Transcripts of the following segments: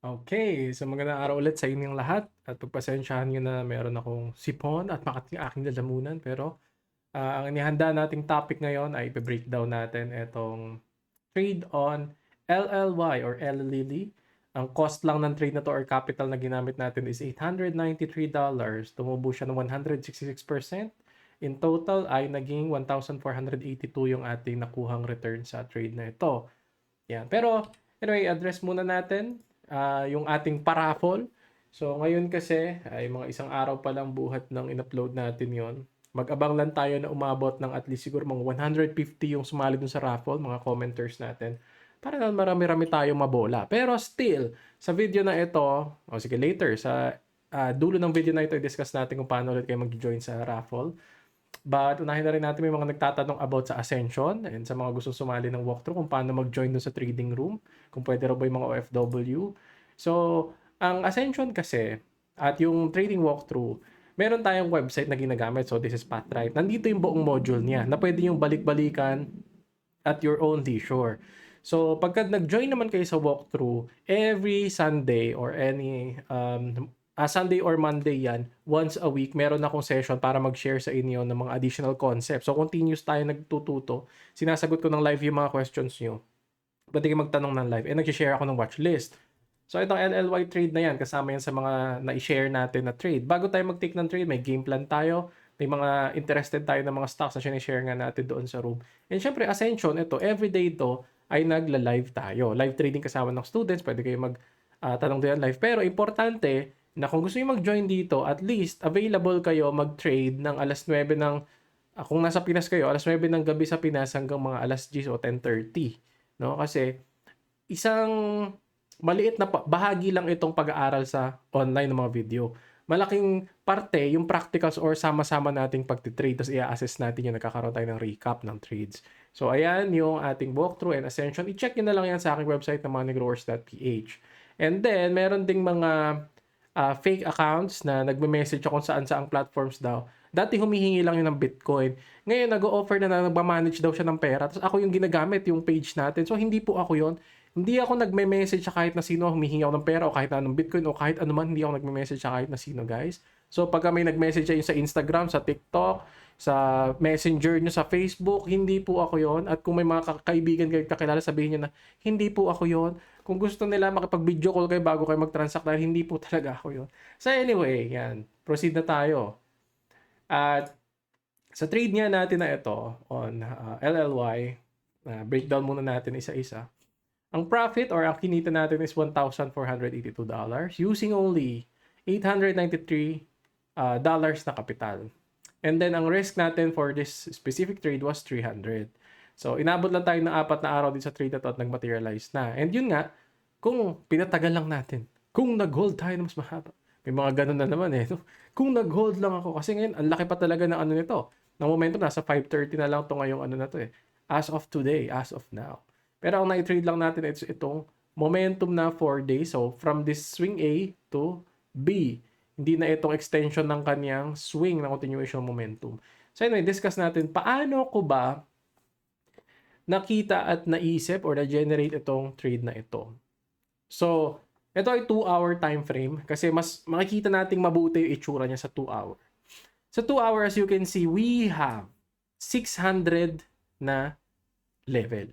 Okay, so magandang araw ulit sa inyong lahat at pagpasensyahan niyo na meron akong sipon at makati ang aking lalamunan pero, ang inihanda nating topic ngayon ay ibe-breakdown natin itong trade on LLY or LLLY. Ang cost lang ng trade na 'to or capital na ginamit natin is $893. Tumubo siya ng 166%. In total ay naging 1,482 yung ating nakuhang return sa trade na ito. Yan. Pero anyway, address muna natin yung ating paraffol. So ngayon kasi ay mga isang araw pa lang buhat ng in-upload natin yon. Mag-abang lang tayo na umabot ng at least siguro mga 150 yung sumali dun sa raffle, mga commenters natin. Para na marami-rami tayong mabola. Pero still, sa video na ito, o sige later, sa dulo ng video na ito, i-discuss natin kung paano ulit kayo mag-join sa raffle. But unahin na rin natin may mga nagtatanong about sa Ascension and sa mga gustong sumali ng walkthrough kung paano mag-join dun sa trading room, kung pwede raw ba yung mga OFW. So, ang Ascension kasi at yung trading walkthrough, meron tayong website na ginagamit. So, this is Pathright. Nandito yung buong module niya na pwede yung balik-balikan at your own leisure. So, pagka nag-join naman kayo sa walkthrough, every Sunday or any Sunday or Monday yan, once a week, meron akong session para mag-share sa inyo ng mga additional concepts. So, continuous tayo nagtututo. Sinasagot ko ng live yung mga questions nyo. Pwede kayo magtanong ng live. And nag-share ako ng watch list. So, itong LLY trade na yan, kasama yan sa mga na-share natin na trade. Bago tayo mag-take ng trade, may game plan tayo. May mga interested tayo ng mga stocks na sinishare nga natin doon sa room. And syempre, Ascension, ito, everyday ito ay nagla-live tayo. Live trading kasama ng students. Pwede kayo tanong doon live. Pero importante, na kung gusto niyo mag-join dito, at least available kayo mag-trade ng alas 9 ng kung nasa Pinas kayo, alas 9 ng gabi sa Pinas hanggang mga alas 10 o 10:30, no? Kasi isang maliit na bahagi lang itong pag-aaral sa online ng mga video. Malaking parte yung practicals or sama-sama nating pagti-trade tapos i-assess natin yung nagkakaroon tayo ng recap ng trades. So ayan yung ating walkthrough and Ascension. I-check nyo na lang yan sa aking website na moneygrowers.ph. And then meron ding mga fake accounts na nagme-message kung saan-saang platforms daw. Dati humihingi lang yun ng Bitcoin. Ngayon nag-o-offer na nagmamanage daw siya ng pera. Tapos ako yung ginagamit yung page natin. So hindi po ako yon. Hindi ako nagme-message sa kahit na sino humihingi ako ng pera o kahit anong Bitcoin o kahit ano man. Hindi ako nagme-message sa kahit na sino, guys. So pagka may nag-message kayo sa Instagram, sa TikTok, sa Messenger nyo sa Facebook, hindi po ako yon. At kung may mga kaibigan kayo kakilala, sabihin nyo na hindi po ako yon. Kung gusto nila makipag-video call kayo bago kayo mag-transact dahil hindi po talaga ako yun. So anyway, yan. Proceed na tayo. At sa trade niya natin na ito on LLY, breakdown muna natin isa-isa. Ang profit or ang kinita natin is $1,482 using only $893 na kapital. And then ang risk natin for this specific trade was 300. So, inabot lang tayo ng 4 na araw din sa trade na to at nag-materialize na. And yun nga, kung pinatagal lang natin, kung nag-hold tayo na mas mahaba, may mga ganun na naman eh. Kung nag-hold lang ako, kasi ngayon, ang laki pa talaga ng ano nito. Ng momentum, nasa 530 na lang to ngayong ano na to eh. As of today, as of now. Pero ang na-trade lang natin is itong momentum na 4 days. So, from this swing A to B. Hindi na itong extension ng kanyang swing ng continuation momentum. So anyway, discuss natin paano ko ba nakita at naisip or na-generate itong trade na ito. So, ito ay 2-hour time frame kasi mas makikita nating mabuti yung itsura niya sa 2 hour. Sa 2 hours, as you can see, we have 600 na level.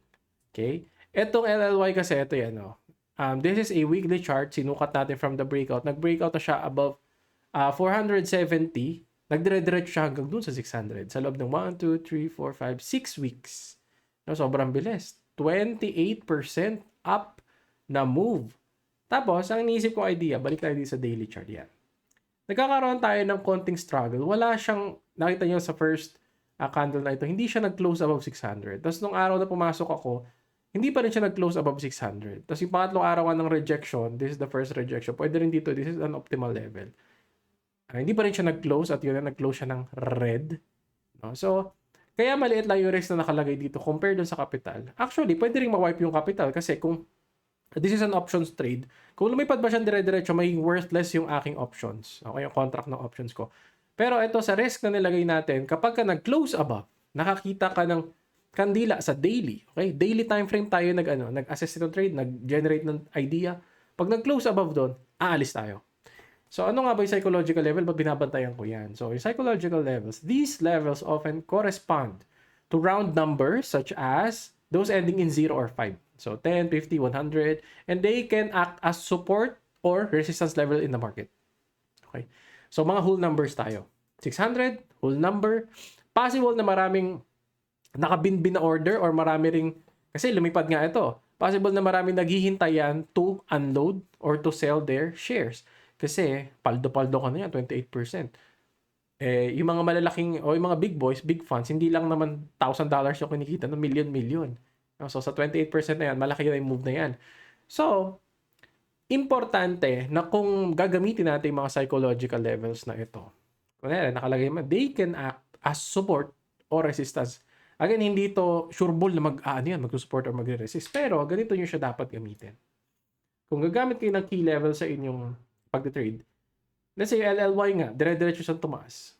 Okay? Itong LLY kasi, ito yan. Oh. This is a weekly chart. Sinukat natin from the breakout. Nag-breakout na siya above 470. Nagdire-diretso siya hanggang dun sa 600. Sa loob ng 1, 2, 3, 4, 5, 6 weeks. No, sobrang bilis. 28% up na move. Tapos, ang iniisip ko idea, balik tayo dito sa daily chart yan. Nagkakaroon tayo ng konting struggle. Wala siyang, nakita nyo sa first candle na ito, hindi siya nag-close above 600. Tapos, nung araw na pumasok ako, hindi pa rin siya nag-close above 600. Tapos, yung pangatlong araw ng rejection, this is the first rejection. Pwede rin dito, this is an optimal level. Hindi pa rin siya nag-close at yun na nag-close siya ng red. No? So, kaya maliit lang yung risk na nakalagay dito compared dun sa capital. Actually, pwede rin ma-wipe yung capital kasi kung this is an options trade, kung lumipad ba siyang dire-diretso, may worthless yung aking options. Okay, yung contract ng options ko. Pero ito sa risk na nilagay natin, kapag ka nag-close above, nakakita ka ng kandila sa daily. Okay? Daily time frame tayo nag-assess itong trade, nag-generate ng idea. Pag nag-close above doon, aalis tayo. So, ano nga ba yung psychological level? Ba't binabantayan ko yan? So, yung psychological levels, these levels often correspond to round numbers such as those ending in 0 or 5. So, 10, 50, 100, and they can act as support or resistance level in the market. Okay? So, mga whole numbers tayo. 600, whole number. Possible na maraming nakabinbin na order or marami ring, kasi lumipad nga ito, possible na maraming naghihintayan to unload or to sell their shares. Kasi paldo-paldo ka na yan, 28%. Yung mga malalaking o yung mga big boys, big funds, hindi lang naman $1,000 yung kinikita, no, million. So sa 28% na yan, malaki na yung move na yan. So, importante na kung gagamitin natin yung mga psychological levels na ito, kunyari, nakalagay man, they can act as support or resistance. Again, hindi to sureball na mag-support or mag-resist. Pero, ganito nyo siya dapat gamitin. Kung gagamit kayo ng key level sa inyong pag-trade, let's say LLY nga, dire-diretso siyang tumaas.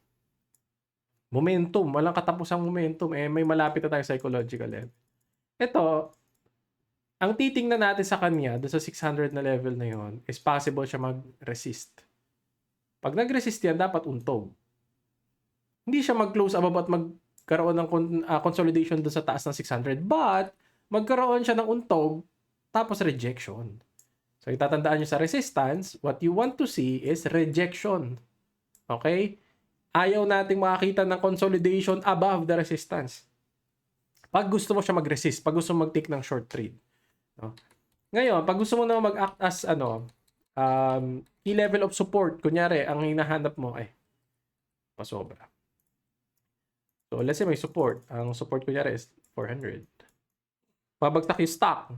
Momentum, walang katapusang momentum. May malapit na tayo psychological level. Ito, ang titingnan natin sa kanya, doon sa 600 na level na yon, is possible siya mag-resist. Pag nag-resist yan, dapat untog. Hindi siya mag-close above at magkaroon ng consolidation doon sa taas ng 600, but magkaroon siya ng untog, tapos rejection. So, itatandaan nyo sa resistance, what you want to see is rejection. Okay? Ayaw nating makakita ng consolidation above the resistance. Pag gusto mo siya mag-resist, pag gusto mo mag-take ng short trade. No? Ngayon, pag gusto mo na mag-act as key level of support, kunyari, ang hinahanap mo ay pasobra. So, let's say may support. Ang support kunyari is 400. Pabagsak yung stock.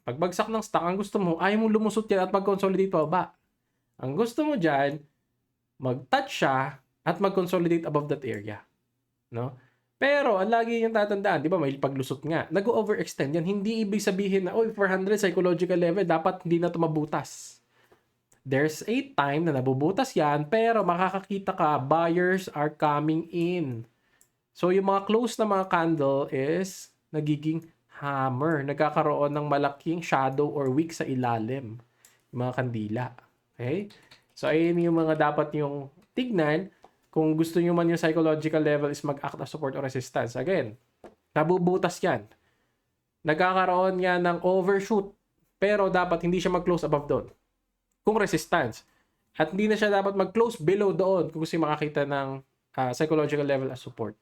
Pagbagsak ng stock, ang gusto mo, ayaw mong lumusot yan at mag-consolidate pa ba? Ang gusto mo dyan, mag-touch siya at mag-consolidate above that area. No? Pero, ang lagi yung tatandaan, di ba, may paglusot nga. Nag-overextend yan. Hindi ibig sabihin na, 400 psychological level, dapat hindi na ito mabutas. There's a time na nabubutas yan, pero makakakita ka, buyers are coming in. So, yung mga close na mga candle is nagiging hammer. Nagkakaroon ng malaking shadow or wick sa ilalim. Yung mga kandila. Okay? So, ayun yung mga dapat yung tignan. Kung gusto nyo man yung psychological level is mag-act as support or resistance. Again, nabubutas yan. Nagkakaroon yan ng overshoot. Pero dapat hindi siya mag-close above doon. Kung resistance. At hindi na siya dapat mag-close below doon kung gusto makakita ng psychological level as support.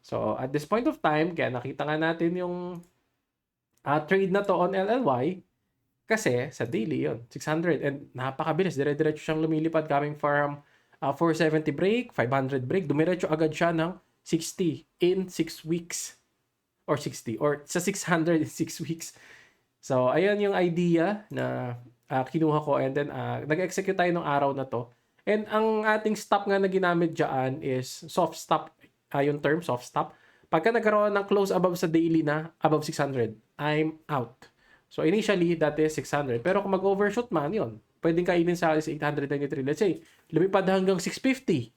So, at this point of time, kaya nakita nga natin yung trade na to on LLY kasi sa daily yon 600 and napakabilis, dire-diretso siyang lumilipad coming from 470 break, 500 break, dumiretso agad siya ng 60 in 6 weeks or 60 or sa 600 in 6 weeks. So ayan yung idea na kinuha ko and then nag-execute tayo ng araw na to. And ang ating stop nga na ginamit dyan is soft stop, yung term soft stop. Pagka nagkaroon ng close above sa daily na, above 600, I'm out. So, initially, that is 600. Pero kung mag-overshoot man, yun. Pwedeng kainin sa 893. Let's say, lumipad hanggang 650.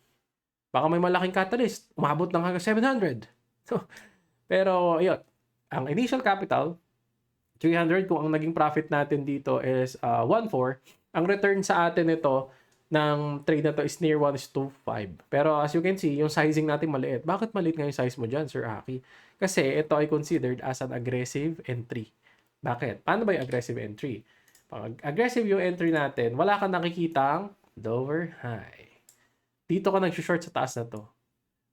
Baka may malaking catalyst. Umabot ng hanggang 700. So, pero, yun. Ang initial capital, 300. Kung ang naging profit natin dito is 1.4. Ang return sa atin ito, ng trade na to is near 1:5. Pero as you can see, yung sizing natin maliit. Bakit maliit nga yung size mo dyan, Sir Aki? Kasi ito ay considered as an aggressive entry. Bakit? Paano ba yung aggressive entry? Pag aggressive yung entry natin, wala kang nakikitang lower high. Dito ka nag-short sa taas na to.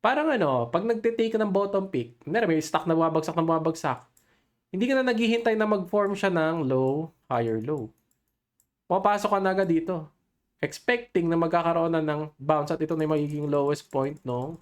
Parang pag nagtitake ka ng bottom peak, may stock na bumabagsak, hindi ka na naghihintay na mag-form siya ng low, higher low. Pumapasok ka na agad dito. Expecting na magkakaroon na ng bounce at ito na yung magiging lowest point no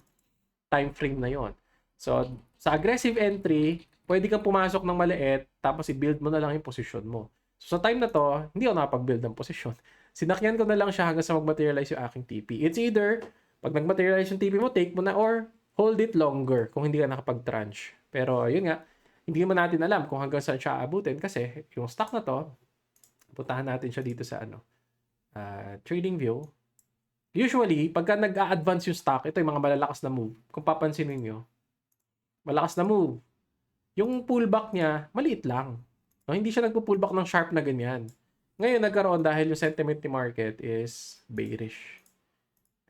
time frame na yon. So, sa aggressive entry, pwede kang pumasok ng maliit tapos i-build mo na lang yung position mo. So, sa time na to, hindi ako nakapag-build ng position. Sinakyan ko na lang siya hanggang sa mag-materialize yung aking TP. It's either, pag nag-materialize yung TP mo, take mo na or hold it longer kung hindi ka nakapag-tranche. Pero, yun nga, hindi naman natin alam kung hanggang saan siya abutin kasi yung stock na to, puntahan natin siya dito sa trading view. Usually, pagka nag-a-advance yung stock, ito yung mga malalakas na move. Kung papansinin nyo, malakas na move. Yung pullback niya, maliit lang. No, hindi siya nagpo-pullback ng sharp na ganyan. Ngayon nagkaroon dahil yung sentiment ni market is bearish.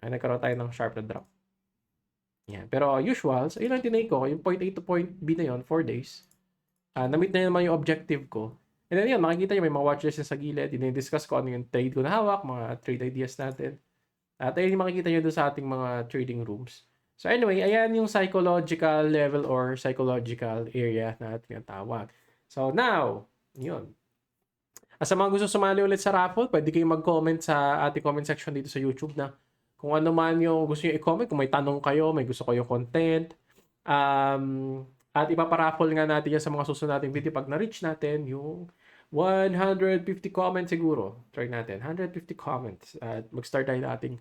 Nagkaroon tayo ng sharp na drop. Yan. Pero usual, so yun ang tinake ko, yung point A to point B na yun, 4 days. Na-meet na naman yung objective ko. And then yun, makikita nyo may mga watchlist sa gilid. Dinidiscuss ko ano yung trade ko na hawak, mga trade ideas natin. At ayun yung makikita nyo doon sa ating mga trading rooms. So anyway, ayan yung psychological level or psychological area na tinatawag. So now, yun. Sa mga gusto sumali ulit sa raffle, pwede kayong mag-comment sa ating comment section dito sa YouTube na kung ano man yung gusto nyo i-comment, kung may tanong kayo, may gusto kayong content. At ipaparaffle nga natin yan sa mga susunod nating video pag na-reach natin yung 150 comments siguro. Try natin. 150 comments. At mag-start tayo na ating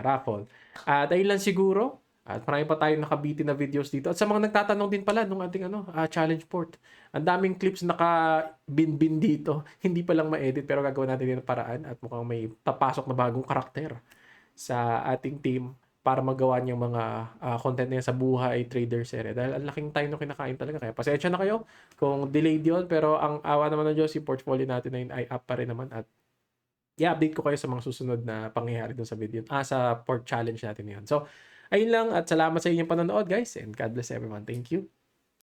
raffle. At ayun lang siguro. At marami pa tayong nakabitin na videos dito. At sa mga nagtatanong din pala nung ating challenge port. Ang daming clips naka-bin-bin dito. Hindi pa lang ma-edit pero gagawin natin din ng paraan at mukhang may papasok na bagong karakter sa ating team para magawa niyang mga content niya sa buhay trader series. Dahil ang laking time na kinakain talaga. Kaya pasensya na kayo kung delayed yun. Pero ang awa naman ng Diyos, yung portfolio natin na yun ay up pa rin naman. At i-update ko kayo sa mga susunod na pangyayari dun sa video. Sa port challenge natin yun. So, ayun lang at salamat sa inyong panonood guys and God bless everyone. Thank you.